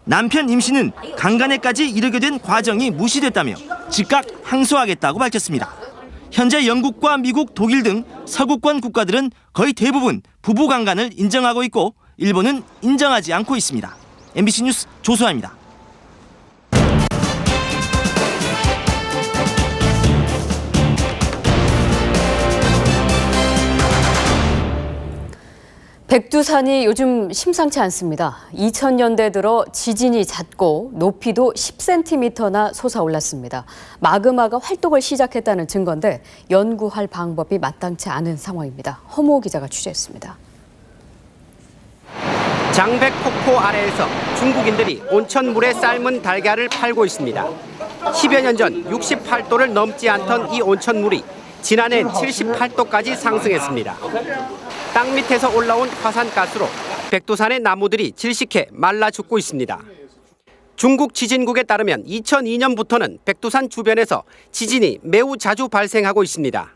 남편 임 씨는 강간에까지 이르게 된 과정이 무시됐다며 즉각 항소하겠다고 밝혔습니다. 현재 영국과 미국, 독일 등 서구권 국가들은 거의 대부분 부부 강간을 인정하고 있고 일본은 인정하지 않고 있습니다. MBC 뉴스 조수아입니다. 백두산이 요즘 심상치 않습니다. 2000년대 들어 지진이 잦고 높이도 10cm나 솟아올랐습니다. 마그마가 활동을 시작했다는 증거인데 연구할 방법이 마땅치 않은 상황입니다. 허무호 기자가 취재했습니다. 장백폭포 아래에서 중국인들이 온천물에 삶은 달걀을 팔고 있습니다. 10여 년 전 68도를 넘지 않던 이 온천물이 지난해 78도까지 상승했습니다. 땅 밑에서 올라온 화산가스로 백두산의 나무들이 질식해 말라 죽고 있습니다. 중국 지진국에 따르면 2002년부터는 백두산 주변에서 지진이 매우 자주 발생하고 있습니다.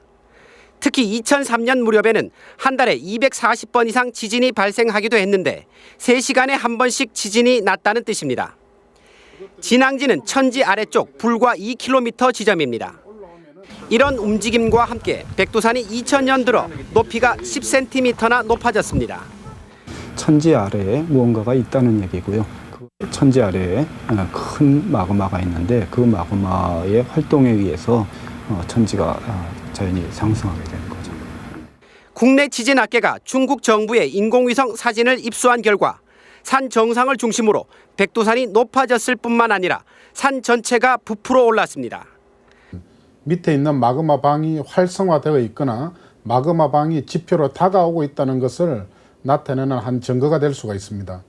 특히 2003년 무렵에는 한 달에 240번 이상 지진이 발생하기도 했는데 3시간에 한 번씩 지진이 났다는 뜻입니다. 진앙지는 천지 아래쪽 불과 2km 지점입니다. 이런 움직임과 함께 백두산이 2000년 들어 높이가 10cm나 높아졌습니다. 천지 아래에 무언가가 있다는 얘기고요. 그 천지 아래에 큰 마그마가 있는데 그 마그마의 활동에 의해서 천지가 자연히 상승하게 되는 거죠. 국내 지진학계가 중국 정부의 인공위성 사진을 입수한 결과 산 정상을 중심으로 백두산이 높아졌을 뿐만 아니라 산 전체가 부풀어 올랐습니다. 밑에 있는 마그마 방이 활성화되어 있거나 마그마 방이 지표로 다가오고 있다는 것을 나타내는 한 증거가 될 수가 있습니다.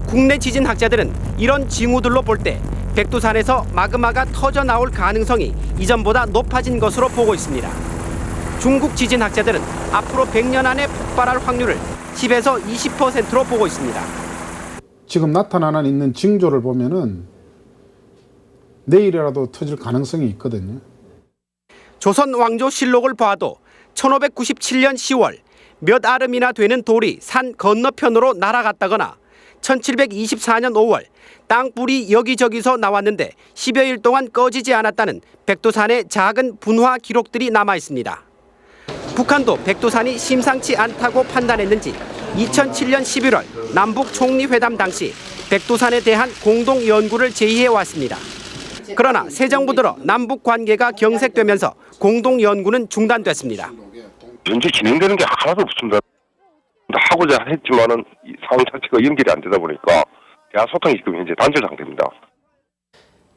국내 지진학자들은 이런 징후들로 볼 때 백두산에서 마그마가 터져 나올 가능성이 이전보다 높아진 것으로 보고 있습니다. 중국 지진학자들은 앞으로 100년 안에 폭발할 확률을 10에서 20%로 보고 있습니다. 지금 나타나는 있는 징조를 보면은 내일이라도 터질 가능성이 있거든요. 조선 왕조 실록을 봐도 1597년 10월 몇 아름이나 되는 돌이 산 건너편으로 날아갔다거나 1724년 5월 땅불이 여기저기서 나왔는데 10여일 동안 꺼지지 않았다는 백두산의 작은 분화 기록들이 남아 있습니다. 북한도 백두산이 심상치 않다고 판단했는지 2007년 11월 남북 총리회담 당시 백두산에 대한 공동 연구를 제의해 왔습니다. 그러나 새 정부 들어 남북 관계가 경색되면서 공동 연구는 중단됐습니다. 현재 진행되는 게 하나도 없습니다. 하고자 했지만은 상황 자체가 연결이 안 되다 보니까 대화 소통이 지금 현재 단절 상태입니다.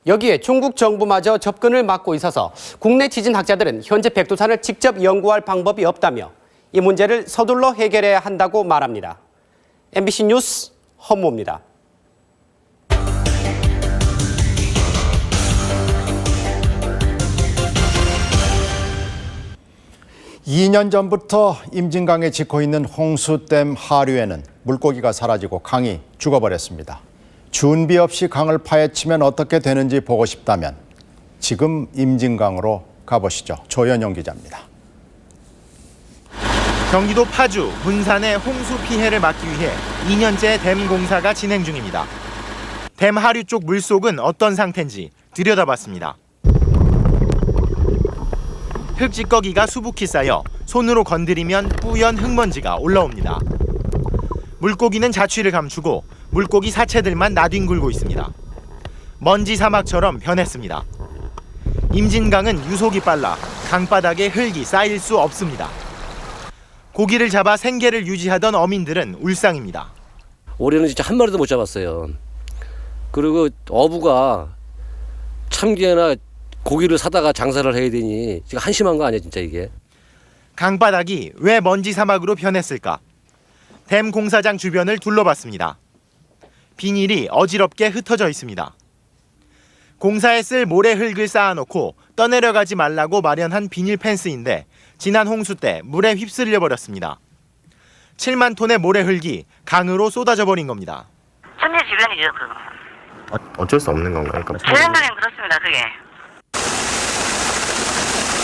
여기에 중국 정부마저 접근을 막고 있어서 국내 지진학자들은 현재 백두산을 직접 연구할 방법이 없다며 이 문제를 서둘러 해결해야 한다고 말합니다. MBC 뉴스 허무호입니다. 2년 전부터 임진강에 짓고 있는 홍수댐 하류에는 물고기가 사라지고 강이 죽어버렸습니다. 준비 없이 강을 파헤치면 어떻게 되는지 보고 싶다면 지금 임진강으로 가보시죠. 조현영 기자입니다. 경기도 파주, 분산의 홍수 피해를 막기 위해 2년째 댐 공사가 진행 중입니다. 댐 하류 쪽 물속은 어떤 상태인지 들여다봤습니다. 흙찌꺼기가 수북히 쌓여 손으로 건드리면 뿌연 흙먼지가 올라옵니다. 물고기는 자취를 감추고 물고기 사체들만 나뒹굴고 있습니다. 먼지 사막처럼 변했습니다. 임진강은 유속이 빨라 강바닥에 흙이 쌓일 수 없습니다. 고기를 잡아 생계를 유지하던 어민들은 울상입니다. 올해는 진짜 한 마리도 못 잡았어요. 그리고 어부가 참게나 고기를 사다가 장사를 해야 되니 지금 한심한 거 아니야 진짜 이게. 강바닥이 왜 먼지 사막으로 변했을까? 댐 공사장 주변을 둘러봤습니다. 비닐이 어지럽게 흩어져 있습니다. 공사에 쓸 모래 흙을 쌓아놓고 떠내려가지 말라고 마련한 비닐 펜스인데 지난 홍수 때 물에 휩쓸려 버렸습니다. 7만 톤의 모래 흙이 강으로 쏟아져 버린 겁니다. 천재지변이죠 그거. 어쩔 수 없는 건가요? 재정적인 그렇습니다 그게.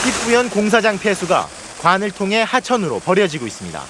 희뿌연 공사장 폐수가 관을 통해 하천으로 버려지고 있습니다.